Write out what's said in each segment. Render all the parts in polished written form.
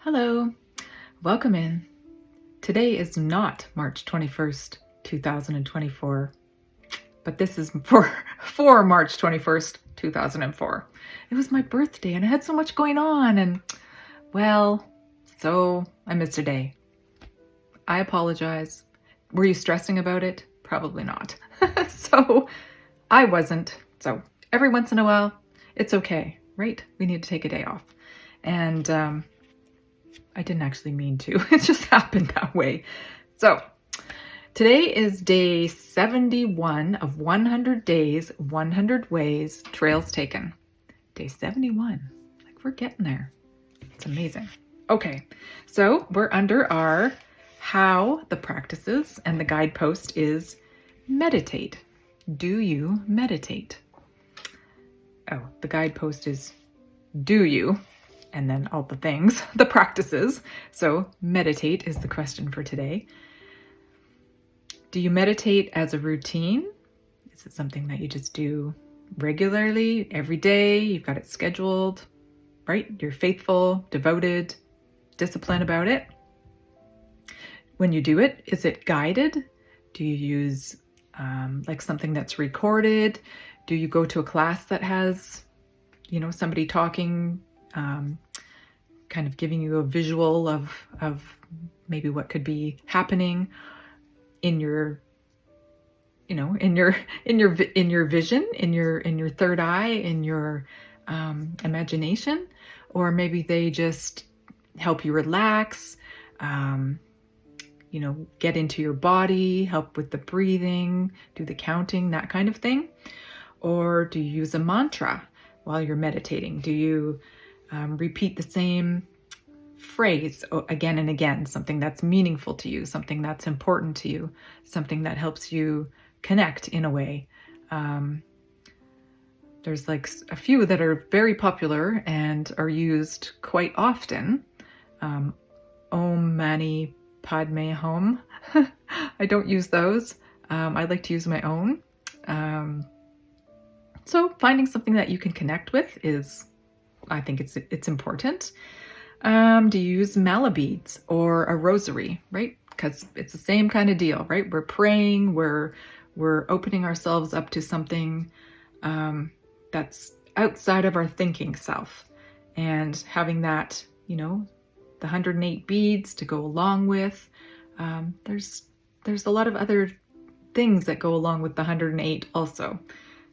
Hello, welcome in. Today is not March 21st, 2024, but this is for March 21st, 2004. It was my birthday and I had so much going on and, well, so I missed a day. I apologize. Were you stressing about it? Probably not. So I wasn't. So every once in a while, it's okay, right? We need to take a day off. And I didn't actually mean to. It just happened that way. So today is day 71 of 100 days, 100 ways, trails taken. Day 71. Like, we're getting there. It's amazing. Okay, so we're under our how the practices, and the guidepost is meditate. Do you meditate? Oh, the guidepost is do you? And then all the things, the practices. So meditate is the question for today. Do you meditate as a routine? Is it something that you just do regularly, every day? You've got it scheduled, right? You're faithful, devoted, disciplined about it. When you do it, is it guided? Do you use like something that's recorded? Do you go to a class that has, somebody talking, kind of giving you a visual of maybe what could be happening in your, in your vision, in your third eye, in your imagination, or maybe they just help you relax, get into your body, help with the breathing, do the counting, that kind of thing. Or do you use a mantra while you're meditating? Do you repeat the same phrase again and again, something that's meaningful to you, something that's important to you, something that helps you connect in a way? There's like a few that are very popular and are used quite often. Om Mani Padme Hum. I don't use those. I like to use my own. So finding something that you can connect with is, I think it's important. Do you use mala beads or a rosary, right? Because it's the same kind of deal, right? We're praying, we're opening ourselves up to something that's outside of our thinking self, and having that, the 108 beads to go along with. There's a lot of other things that go along with the 108 also,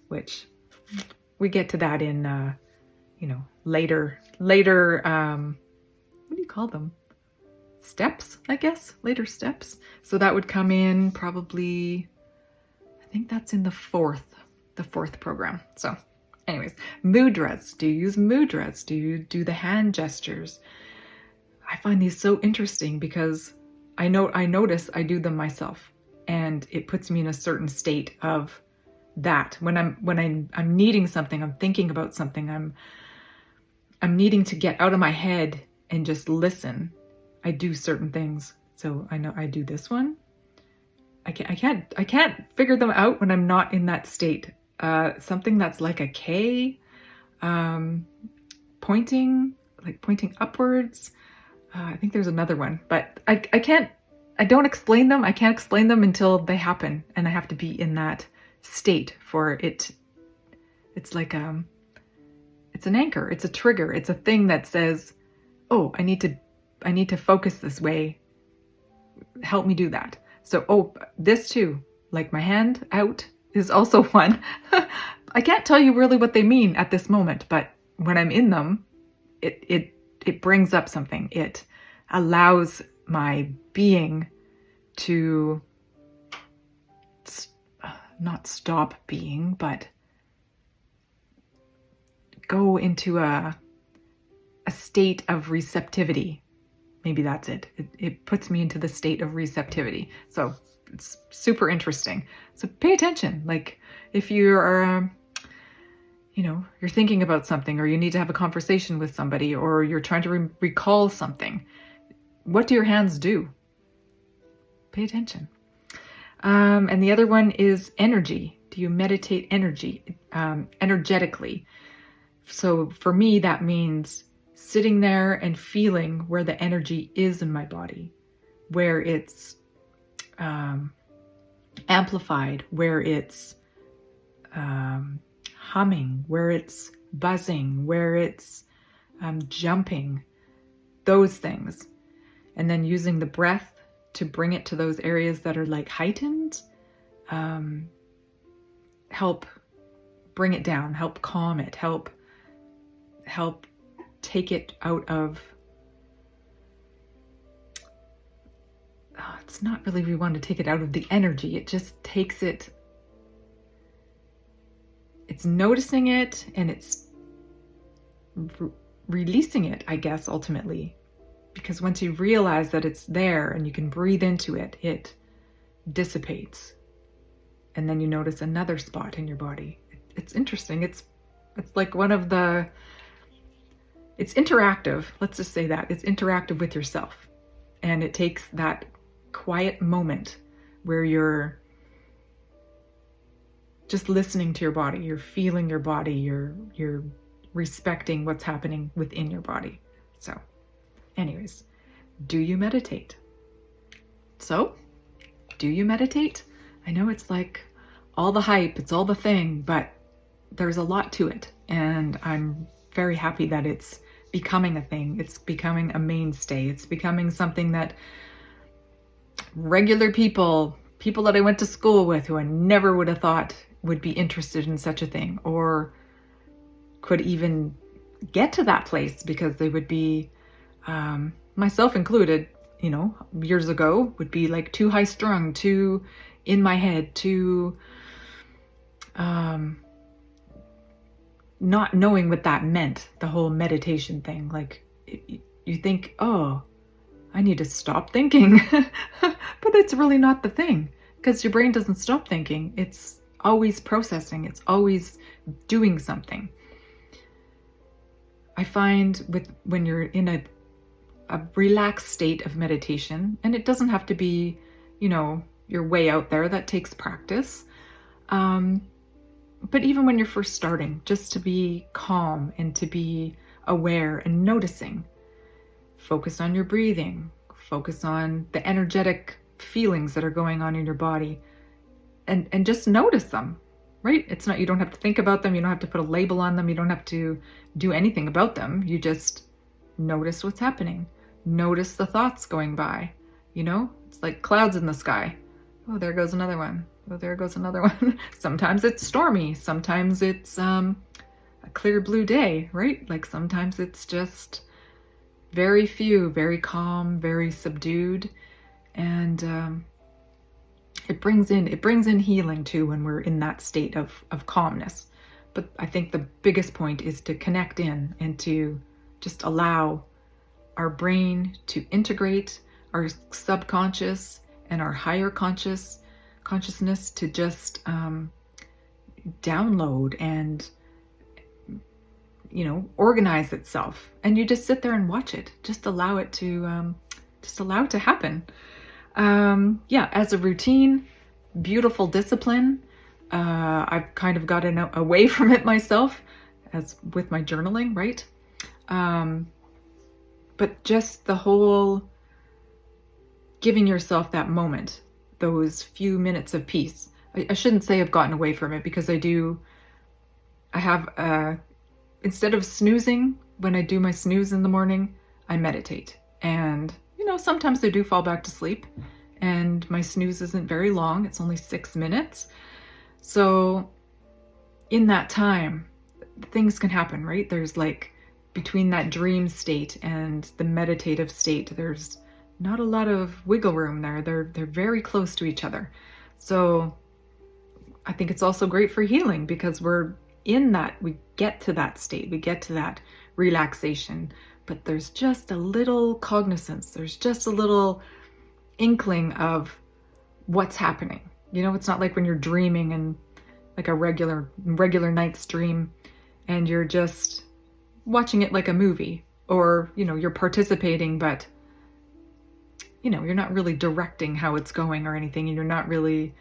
which we get to that in later, what do you call them? Steps, I guess, later steps. So that would come in probably, I think that's in the fourth program. So anyways, mudras. Do you use mudras? Do you do the hand gestures? I find these so interesting because I notice I do them myself, and it puts me in a certain state of that. When I'm needing something, I'm thinking about something, I'm needing to get out of my head and just listen, I do certain things. So I know I do this one. I can't figure them out when I'm not in that state. Something that's like a K, pointing upwards. I think there's another one, but I don't explain them. I can't explain them until they happen, and I have to be in that state for it. It's like it's an anchor, it's a trigger, it's a thing that says, oh, I need to focus this way. Help me do that. So, this too, like my hand out is also one. I can't tell you really what they mean at this moment, but when I'm in them, it brings up something. It allows my being to not stop being, but go into a state of receptivity. Maybe that's it. It puts me into the state of receptivity. So it's super interesting. So pay attention. Like if you're, you're thinking about something, or you need to have a conversation with somebody, or you're trying to recall something, what do your hands do? Pay attention. And the other one is energy. Do you meditate energetically? So for me, that means sitting there and feeling where the energy is in my body, where it's amplified, where it's humming, where it's buzzing, where it's jumping, those things. And then using the breath to bring it to those areas that are like heightened, help bring it down, help calm it, help take it out of, it's not really we want to take it out of the energy, it just takes it, it's noticing it and it's releasing it, I guess, ultimately. Because once you realize that it's there and you can breathe into it, it dissipates. And then you notice another spot in your body. It's interesting. It's like one of the, it's interactive. Let's just say that. It's interactive with yourself. And it takes that quiet moment where you're just listening to your body, you're feeling your body, you're respecting what's happening within your body. So anyways, do you meditate? So, do you meditate? I know it's like all the hype, it's all the thing, but there's a lot to it. And I'm very happy that it's becoming a thing. It's becoming a mainstay. It's becoming something that regular people that I went to school with who I never would have thought would be interested in such a thing or could even get to that place, because they would be, myself included, you know, years ago, would be like too high strung, too in my head, too not knowing what that meant, the whole meditation thing. Like you think, oh, I need to stop thinking, but it's really not the thing, because your brain doesn't stop thinking. It's always processing. It's always doing something. I find when you're in a relaxed state of meditation, and it doesn't have to be, you know, you're way out there, that takes practice. But even when you're first starting, just to be calm and to be aware and noticing, focus on your breathing, focus on the energetic feelings that are going on in your body, and just notice them, right? It's not, you don't have to think about them. You don't have to put a label on them. You don't have to do anything about them. You just notice what's happening. Notice the thoughts going by, you know? It's like clouds in the sky. Oh, there goes another one. Oh, there goes another one. Sometimes it's stormy. Sometimes it's a clear blue day, right? Like sometimes it's just very few, very calm, very subdued. And it brings in healing too when we're in that state of calmness. But I think the biggest point is to connect in and to just allow our brain to integrate our subconscious and our higher consciousness to just download and, you know, organize itself. And you just sit there and watch it. Just allow it to happen. Yeah, as a routine, beautiful discipline. I've kind of gotten away from it myself, as with my journaling, right? But just the whole giving yourself that moment, those few minutes of peace. I shouldn't say I've gotten away from it, because I have, instead of snoozing, when I do my snooze in the morning, I meditate. And, you know, sometimes I do fall back to sleep, and my snooze isn't very long. It's only 6 minutes. So in that time, things can happen, right? There's like, between that dream state and the meditative state, there's not a lot of wiggle room there. They're very close to each other. So I think it's also great for healing, because we're in that, we get to that state, we get to that relaxation, but there's just a little cognizance, there's just a little inkling of what's happening. You know, it's not like when you're dreaming and like a regular night's dream, and you're just watching it like a movie, or, you know, you're participating, but, you know, you're not really directing how it's going or anything, and you're not really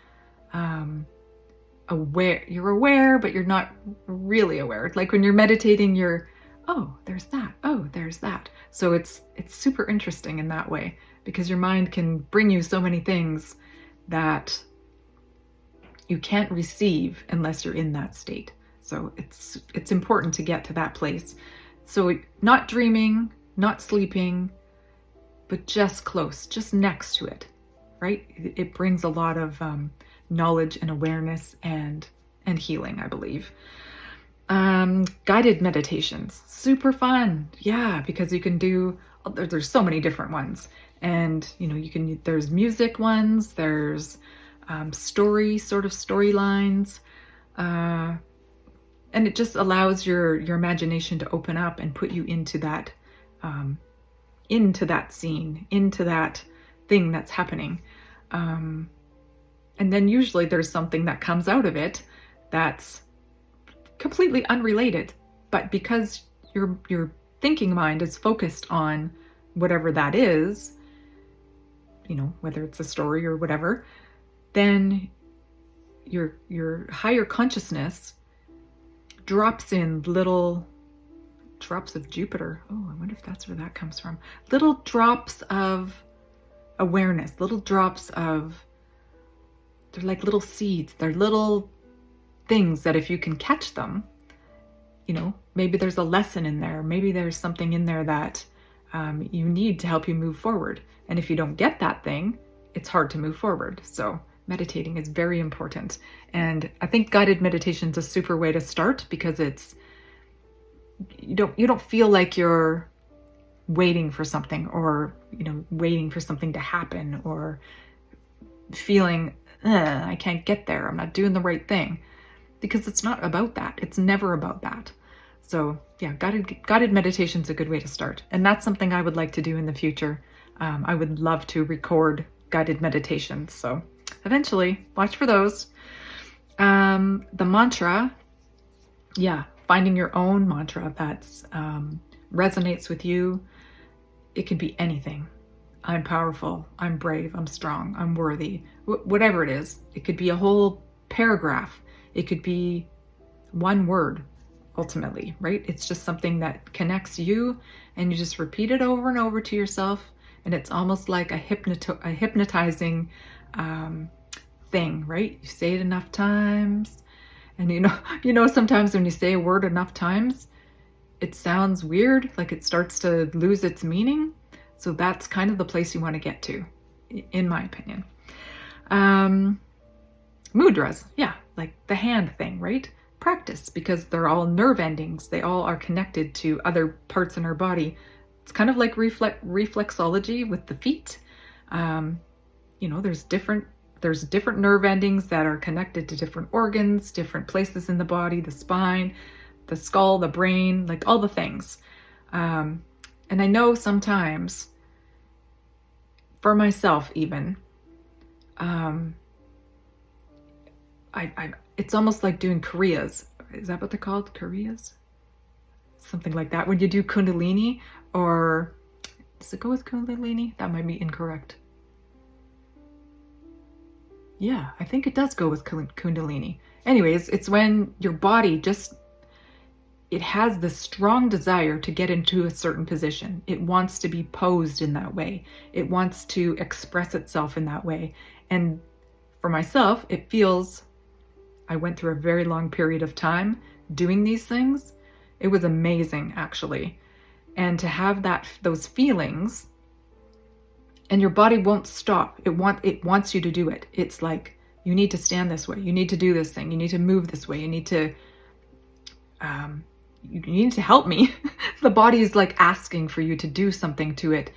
aware. You're aware, but you're not really aware. Like when you're meditating, you're oh, there's that. Oh, there's that. So it's super interesting in that way, because your mind can bring you so many things that you can't receive unless you're in that state. So it's important to get to that place. So not dreaming, not sleeping, but just close, just next to it, right? It brings a lot of knowledge and awareness and healing, I believe. Guided meditations, super fun. Yeah, because you can do, there's so many different ones. And, you know, there's music ones, there's storylines. And it just allows your imagination to open up and put you into that scene, into that thing that's happening. And then usually there's something that comes out of it that's completely unrelated, but because your thinking mind is focused on whatever that is, you know, whether it's a story or whatever, then your higher consciousness drops in little drops of Jupiter. Oh, I wonder if that's where that comes from. Little drops of awareness, little drops of, they're like little seeds. They're little things that if you can catch them, you know, maybe there's a lesson in there. Maybe there's something in there that you need to help you move forward. And if you don't get that thing, it's hard to move forward. So meditating is very important. And I think guided meditation is a super way to start, because it's, you don't feel like you're waiting for something, or, you know, waiting for something to happen, or feeling, I can't get there, I'm not doing the right thing. Because it's not about that. It's never about that. So yeah, guided meditation is a good way to start. And that's something I would like to do in the future. I would love to record guided meditations. So eventually, watch for those. The mantra, yeah, finding your own mantra that's resonates with you. It can be anything. I'm powerful, I'm brave, I'm strong, I'm worthy, whatever it is. It could be a whole paragraph. It could be one word, ultimately, right? It's just something that connects you, and you just repeat it over and over to yourself. And it's almost like a hypnotizing thing, right? You say it enough times, and you know, sometimes when you say a word enough times, it sounds weird, like it starts to lose its meaning. So that's kind of the place you want to get to, in my opinion. Mudras, yeah, like the hand thing, right? Practice, because they're all nerve endings. They all are connected to other parts in our body. It's kind of like reflexology with the feet. You know, there's different nerve endings that are connected to different organs, different places in the body, the spine, the skull, the brain, like all the things. And I know sometimes, for myself even, it's almost like doing Kriyas. Is that what they're called? Kriyas? Something like that. When you do Kundalini, or does it go with Kundalini? That might be incorrect. Yeah, I think it does go with Kundalini. Anyways, it's when your body it has this strong desire to get into a certain position. It wants to be posed in that way. It wants to express itself in that way. And for myself, it feels, I went through a very long period of time doing these things. It was amazing, actually. And to have those feelings, and your body won't stop. It wants you to do it. It's like, you need to stand this way. You need to do this thing. You need to move this way. You need to help me. The body is like asking for you to do something to it,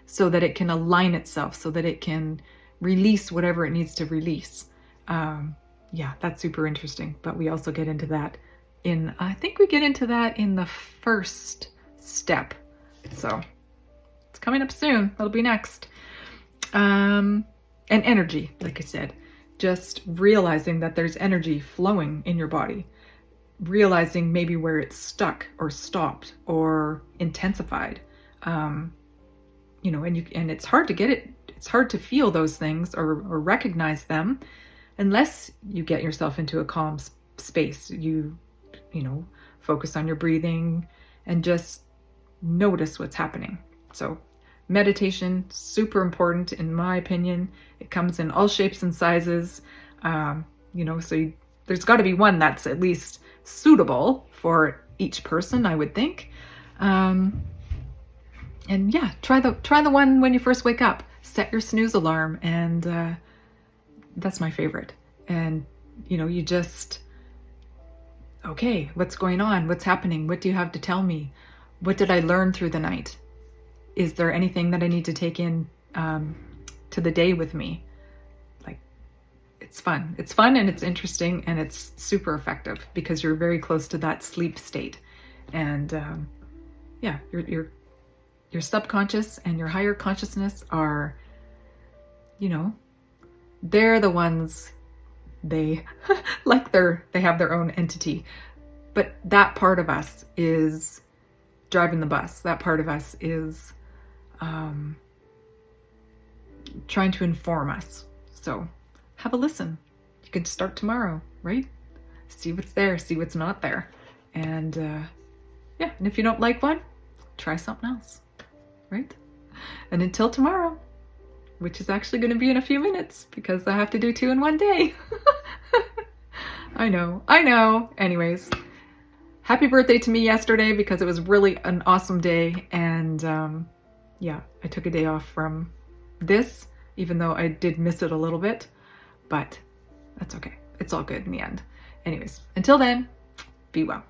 so that it can align itself, so that it can release whatever it needs to release. Yeah, that's super interesting. But we also get into that I think we get into that in the first step. So it's coming up soon. That'll be next. And energy, like I said, just realizing that there's energy flowing in your body, realizing maybe where it's stuck or stopped or intensified. You know, and it's hard to get it. It's hard to feel those things or recognize them unless you get yourself into a calm space. You know, focus on your breathing and just notice what's happening. So meditation, super important in my opinion. It comes in all shapes and sizes. There's got to be one that's at least suitable for each person, I would think. And yeah, try the one when you first wake up. Set your snooze alarm, and that's my favorite. And you just, okay, what's going on? What's happening? What do you have to tell me? What did I learn through the night? Is there anything that I need to take in to the day with me? Like, it's fun. It's fun and it's interesting and it's super effective because you're very close to that sleep state. And yeah, your subconscious and your higher consciousness are, they're the ones, they they have their own entity. But that part of us is driving the bus. That part of us is trying to inform us. So have a listen. You can start tomorrow, right? See what's there, see what's not there. And yeah, and if you don't like one, try something else, right? And until tomorrow, which is actually going to be in a few minutes because I have to do 2 in one day. I know. Anyways, happy birthday to me yesterday because it was really an awesome day. And yeah, I took a day off from this, even though I did miss it a little bit, but that's okay. It's all good in the end. Anyways, until then, be well.